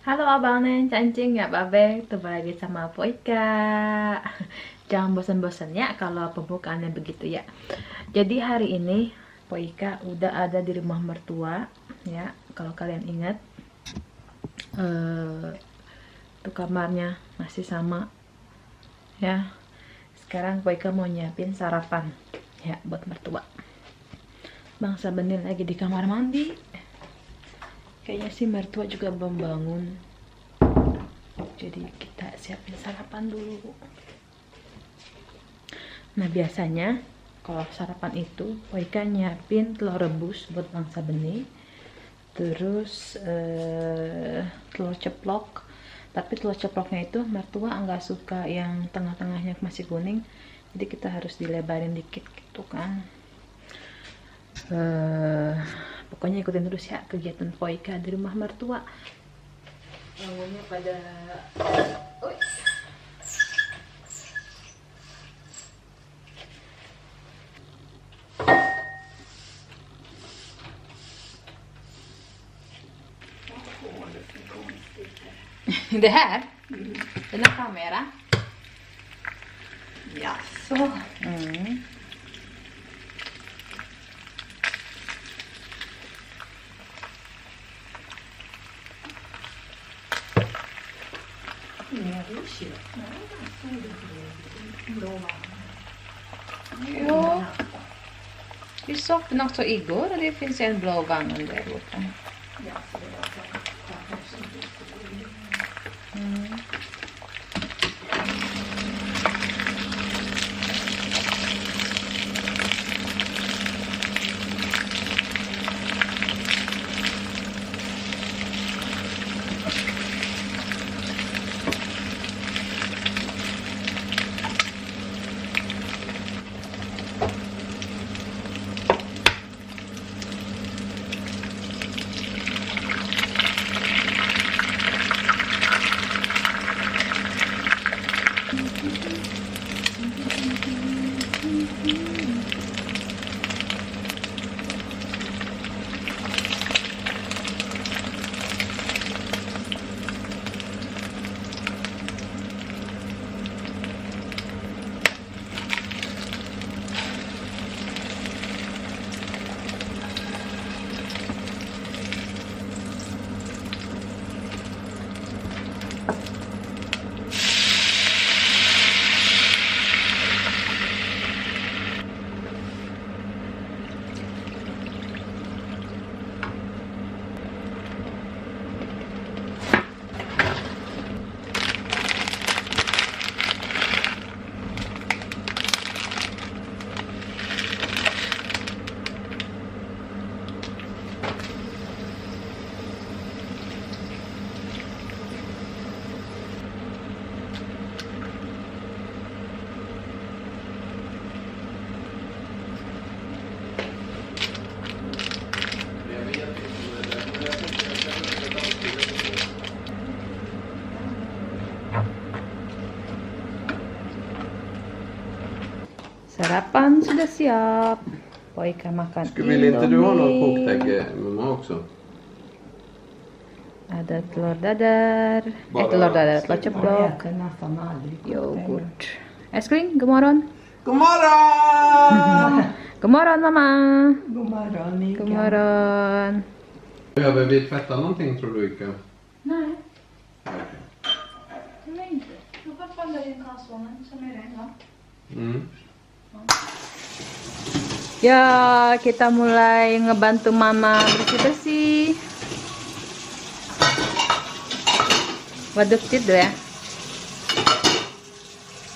Halo abang Neng, cancing ya babe, ketemu lagi sama Poika. Jangan bosan-bosan ya kalau pembukaannya begitu ya. Jadi hari ini Poika udah ada di rumah mertua ya. Kalau kalian ingat, tuh kamarnya masih sama ya. Sekarang Poika mau nyiapin sarapan ya buat mertua. Bangsa Benih lagi di kamar mandi. Kayaknya sih mertua juga belum bangun. Jadi kita siapin sarapan dulu. Nah biasanya kalau sarapan itu Poika nyiapin telur rebus buat Bangsa Benih. Terus telur ceplok. Tapi telur ceploknya itu mertua nggak suka yang tengah-tengahnya masih kuning. Jadi kita harus dilebarin dikit gitu kan. Pokoknya ikutin terus ya kegiatan Poika di rumah mertua. Bangunnya pada det här? Den här kamera? Jaså? Ja. Vi såg den också igår och det finns en blå vagn där borta. Sarapan sudah siap. Poika makan Vill inte du ha något Indomie. kokt ägg, mamma också? Ada telur dadar. Telur dadar, telur ceplok, yoghurt. Es krim, god morgon. God morgon! God morgon mamma. God morgon, Mika. God morgon. Behöver vi tvätta någonting tror du, Ika? Nej, det är inte. Jag bara faller i kassan som är ren. Mm. Ya, kita mulai ngebantu mama bersih-bersih. Vad duktig du är.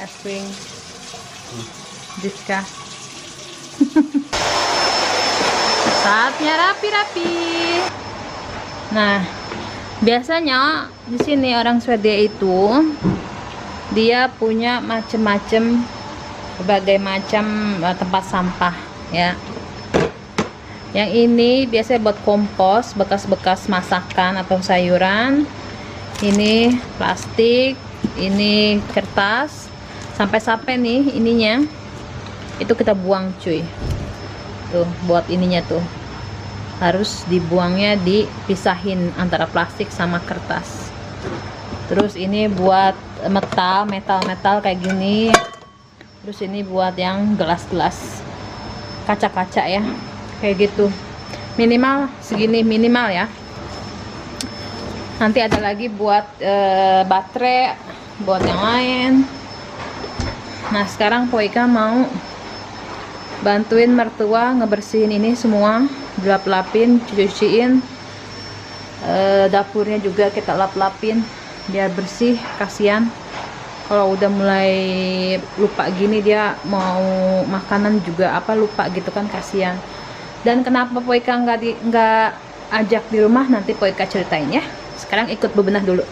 Älskling. Diska. Saatnya rapi-rapi. Nah, biasanya di sini orang Swedia itu dia punya macem-macem berbagai macam tempat sampah ya. Yang ini biasanya buat kompos bekas-bekas masakan atau sayuran. Ini plastik, ini kertas, sampai-sampai nih ininya itu kita buang cuy. Tuh buat ininya tuh harus dibuangnya, dipisahin antara plastik sama kertas. Terus ini buat metal kayak gini. Terus ini buat yang gelas-gelas, kaca-kaca ya, kayak gitu. Minimal segini, minimal ya. Nanti ada lagi buat baterai, buat yang lain. Nah sekarang Poika mau bantuin mertua ngebersihin ini semua, dilap-lapin, cuciin. Dapurnya juga kita lap-lapin biar bersih. Kasihan kalau udah mulai lupa gini, dia mau makanan juga apa lupa gitu kan, kasihan. Dan kenapa Poika nggak ajak di rumah, nanti Poika ceritain ya. Sekarang ikut bebenah dulu.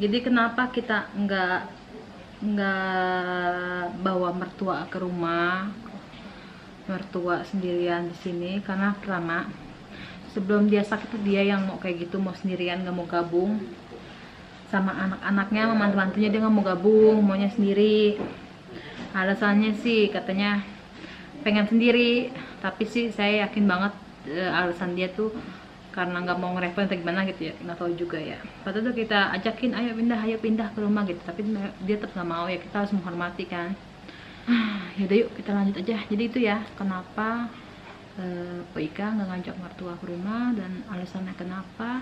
Jadi kenapa kita nggak bawa mertua ke rumah, mertua sendirian di sini? Karena pertama, sebelum dia sakit tuh dia yang mau kayak gitu, mau sendirian, nggak mau gabung sama anak-anaknya, sama mantu-mantunya. Dia nggak mau gabung, maunya sendiri. Alasannya sih katanya pengen sendiri, tapi sih saya yakin banget alasan dia tuh karena nggak mau ngerepotin atau gimana gitu ya, nggak tahu juga ya. Padahal tuh kita ajakin ayo pindah ke rumah gitu, tapi dia tetap nggak mau ya. Kita harus menghormati kan. Yaudah yuk kita lanjut aja. Jadi itu ya kenapa Poika nggak ngajak mertua ke rumah dan alasannya kenapa.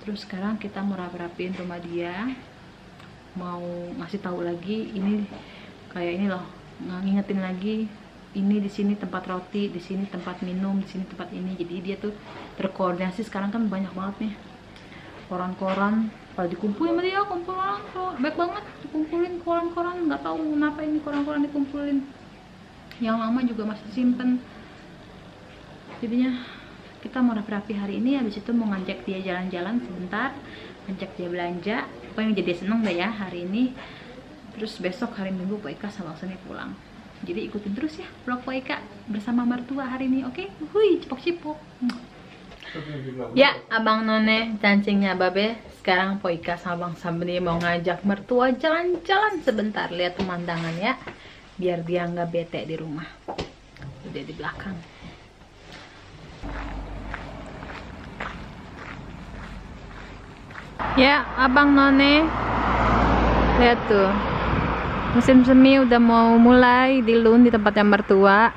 Terus sekarang kita mau rapi-rapiin rumah dia, mau ngasih tahu lagi ini kayak ini loh, ngingetin lagi ini di sini tempat roti, di sini tempat minum, di sini tempat ini. Jadi dia tuh terkoordinasi. Sekarang kan banyak banget nih koran-koran kalau dikumpulin sama dia, kumpul orang baik banget dikumpulin koran-koran. Nggak tahu kenapa ini koran-koran dikumpulin, yang lama juga masih simpen. Jadinya kita mau rapi-rapi hari ini, habis itu mau ngajak dia jalan-jalan sebentar, ngajak dia belanja, pokoknya jadi seneng deh ya hari ini. Terus besok hari Minggu Poika sama Oksani pulang. Jadi ikutin terus ya vlog Poika bersama mertua hari ini, oke? Hui, cipok-cipok. Ya, abang none cancingnya babe Sekarang Poika sama Bang Sabeni mau ngajak mertua jalan-jalan sebentar, lihat pemandangan ya, biar dia nggak bete di rumah. Udah di belakang. Ya, Abang None, lihat tuh, musim semi udah mau mulai di Lun, di tempatnya mertua.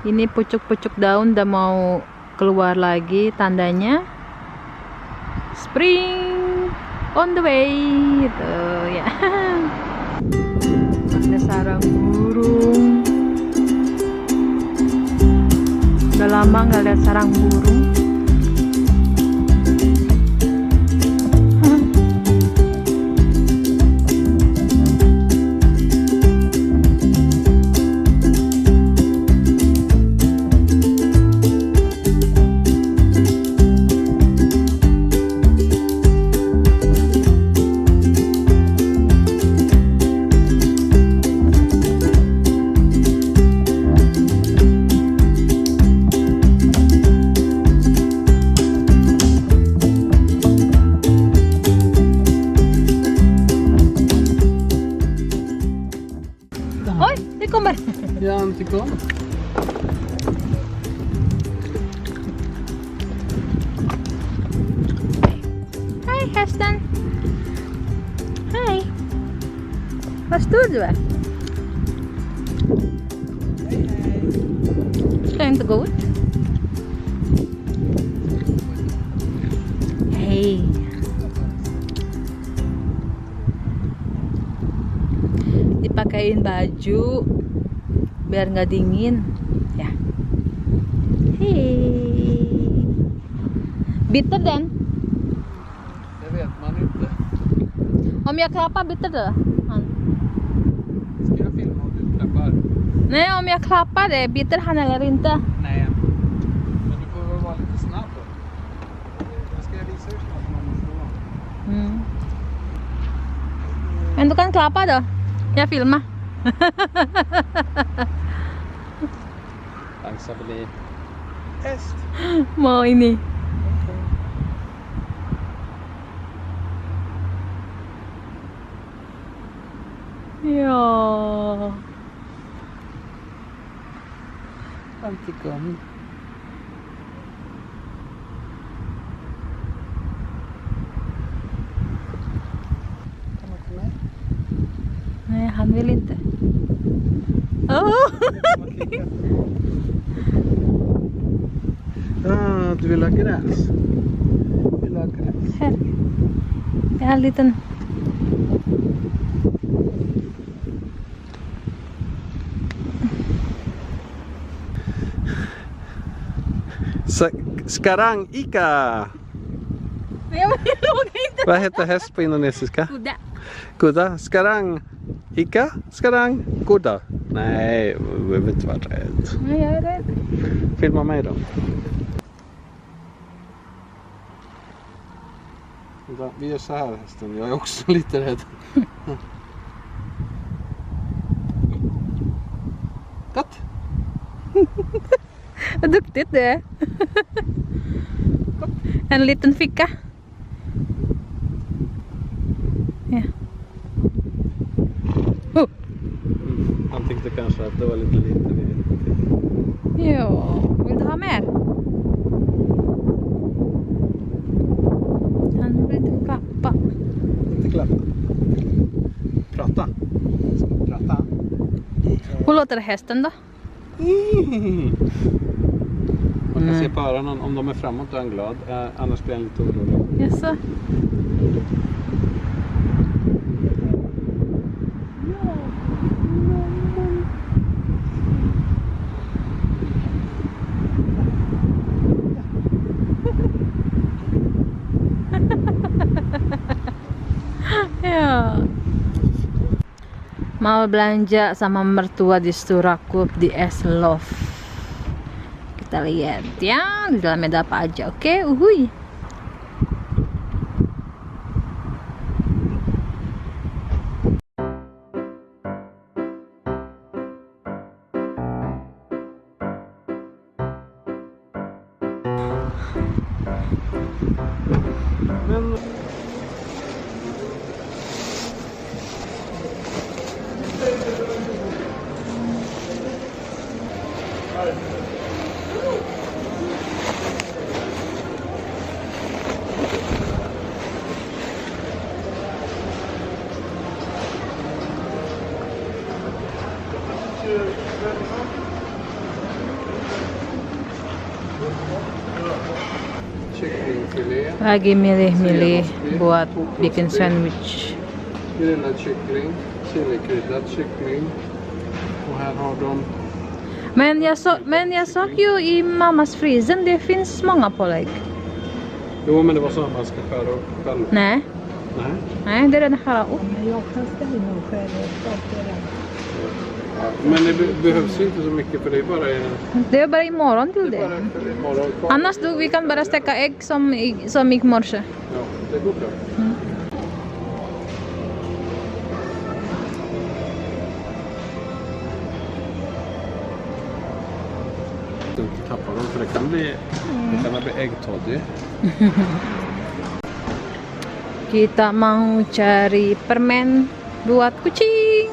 Ini pucuk-pucuk daun udah mau keluar lagi, tandanya spring on the way gitu ya. Ada sarang burung. Udah lama nggak lihat sarang burung. Oj, det kommer! Ja, Antikon. Hej hästen! Hej! Vad stor du är! Ska jag inte gå ut? Hej! Dipakain baju biar nggak dingin ya. Hei, bitter den? Det vet man inte. Om jag klappar bitter då? Han. Ska jag filma om du klappar? Nej, om jag klappar det, bitter han eller inte? Nej. Men du får väl vara lite snabb då. Jag ska visa hur snabbt man måste vara. Men du kan klappa då. Jag filmar. Tack bli häst. Mau ini. Ja. Antikon. Kan man komma med? Nej, han vill inte. Oh. Ah, du vill ha gräs? Vill du ha gräs? Här. Jag har en liten. Sekarang Ika. Nej, jag vågar inte. Vad heter häst på indonesiska? Kuda. Kuda. Sekarang Ika. Sekarang kuda. Nej, du behöver inte vara rädd. Nej, jag är rädd. Filma mig då. Vänta, vi gör så här hästen. Jag är också lite rädd. Gott. Vad duktigt det är. En liten ficka. Ja. Oh. Han tyckte kanske att det var lite lite. Ja, vill du ha mer? Han vill inte klappa. Inte klappa. Prata. Prata. Hur låter hästen då? Man kan se på öronen om de är framåt och är han glad. Annars blir han lite orolig. Jaså? Ya. Mau belanja sama mertua di Surakup di Eslov. Kita lihat ya di dalamnya ada apa aja. Oke, uhuy. Kycklingfilé. Lagi milih-milih buat bikin sandwich. Grillad kyckling. Chilikryddad kyckling. Och här har de... Men jag såg ju i mammas frysen, det finns många pålägg. Jo, men det var så att man ska skära upp själv. Nej, Nej. nej, det är redan skära upp. Men jag kan ställa nog själv och det. Men det behövs inte så mycket för det är bara en... Det är bara imorgon till Det är det. bara för imorgon. Annars då, vi kan bara steka ägg som i morse. Ja, det går bra. Inte tappa dem för det kan bli äggtoddy. Kita mau cari permen buat kucing.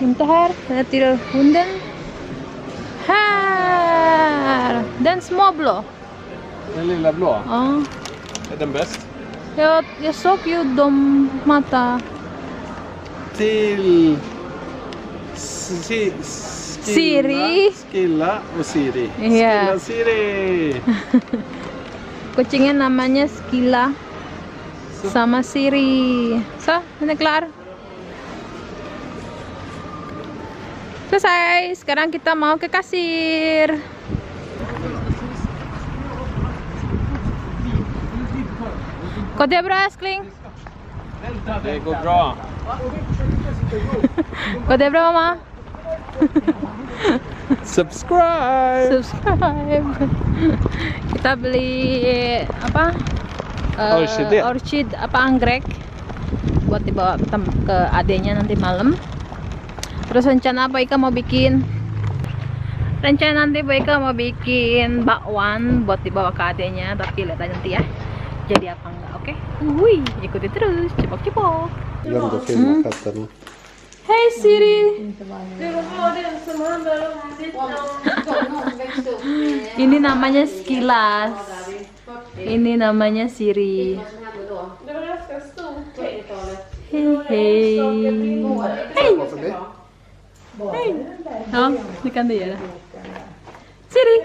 Inte här, det till hunden. Här! Den små blå. Den lilla blå, Ja. är den bäst? Jag såg ju dem mata. Till Siri. Skilla och Siri. Iya. Skilla Siri. Kucingnya namanya Skilla sama Siri. So, ini kelar. Selesai. Sekarang kita mau ke kasir. Går det bra, älskling? Det går bra. Går det bra, mamma? Subscribe. Subscribe. Kita beli apa? Orchid apa anggrek buat dibawa ke adenya nanti malam. Terus rencana apa Ika mau bikin? Rencana nanti Ika mau bikin bakwan buat dibawa ke adenya, tapi lihat aja nanti ya. Jadi apa enggak? Oke? Wih, ikuti terus, cepok-cepok. Glömde filma katten. Hej Siri. Ini namanya Skillas. Ini namanya Siri. Hej hej. Hej. Hej. Ja, det kan du göra. Siri.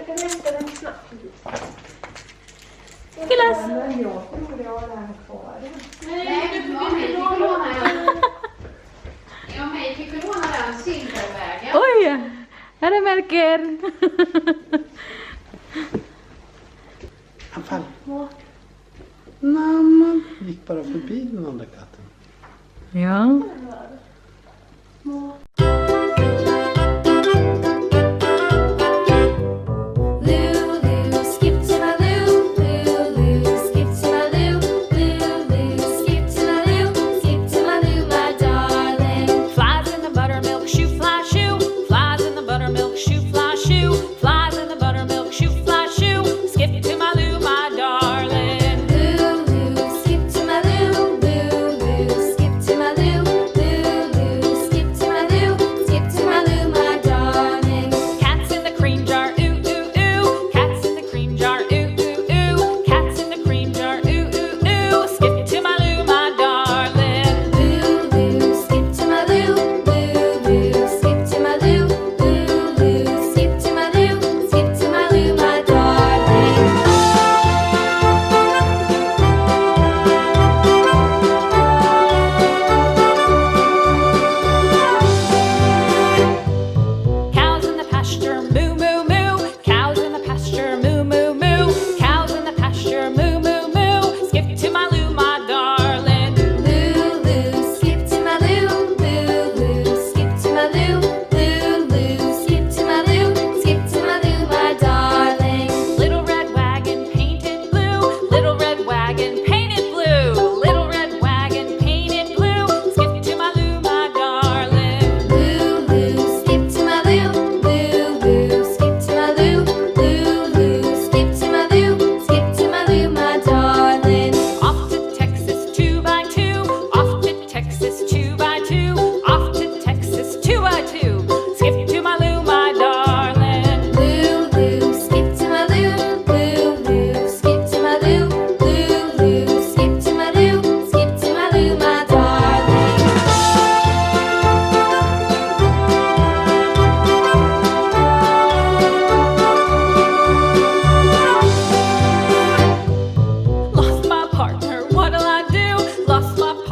Skillas. Oj, här är Melker. Han fall. Nej, man gick bara förbi den andra katten. Ja. Skip to my loo,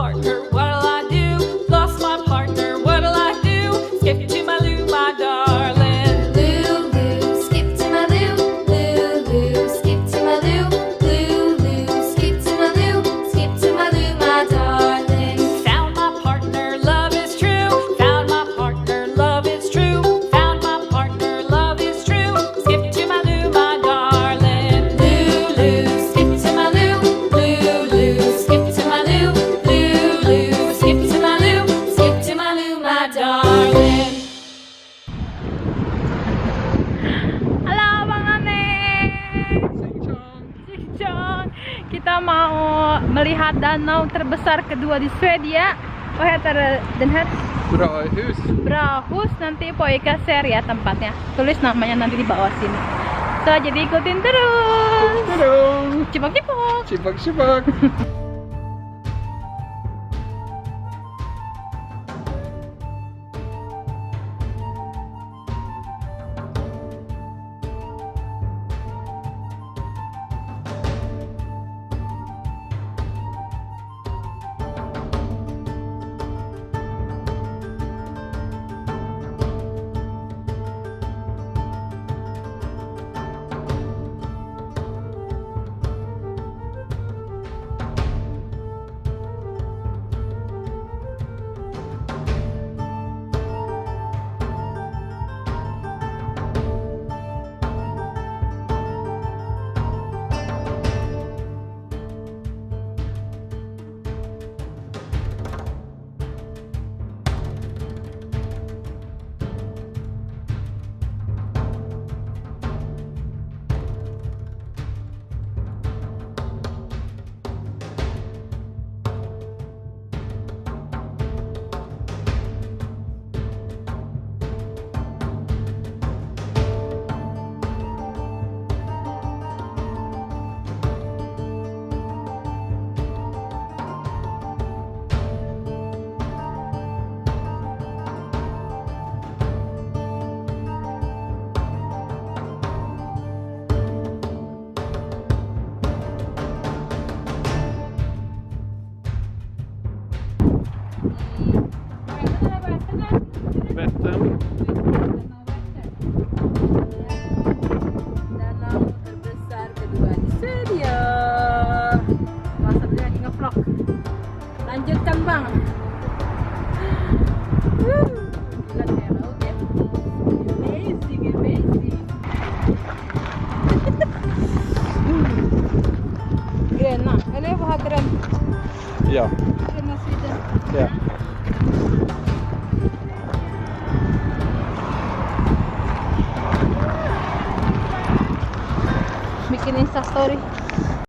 partner, what'll I do? Lost my partner, what'll I do? Skip to my Lou, my darling. Lulu, skip to my Lou, Lulu, skip to my Lou, Lulu, skip to my Lou, skip to my Lou, my darling. Found my partner, love is true. Found my partner, love is true. Found my partner, love is true. Skip to my Lou, my darling. Lulu, skip to my Lou, Lulu, skip to my Lou, Lulu, skip to my Lou, skip to my Lou, my darling. Halo Bang Aneh. Cincong. Kita mau melihat danau terbesar kedua di Swedia. Vad heter den här? Bra hus. Brahus. Nanti Poika share ya tempatnya. Tulis namanya nanti di bawah sini. So, jadi ikutin terus. Hallå! Cipok-cipok. Chipak chipak! Vättern. Danau terbesar kedua di Swedia. Masa beli lagi nge-vlog. Lanjutkan Bang. Gila kayak laut ya. Amazing, amazing. Grena, eller vad heter den? Ja. Grena Sweden. Ja. Bikin Insta story.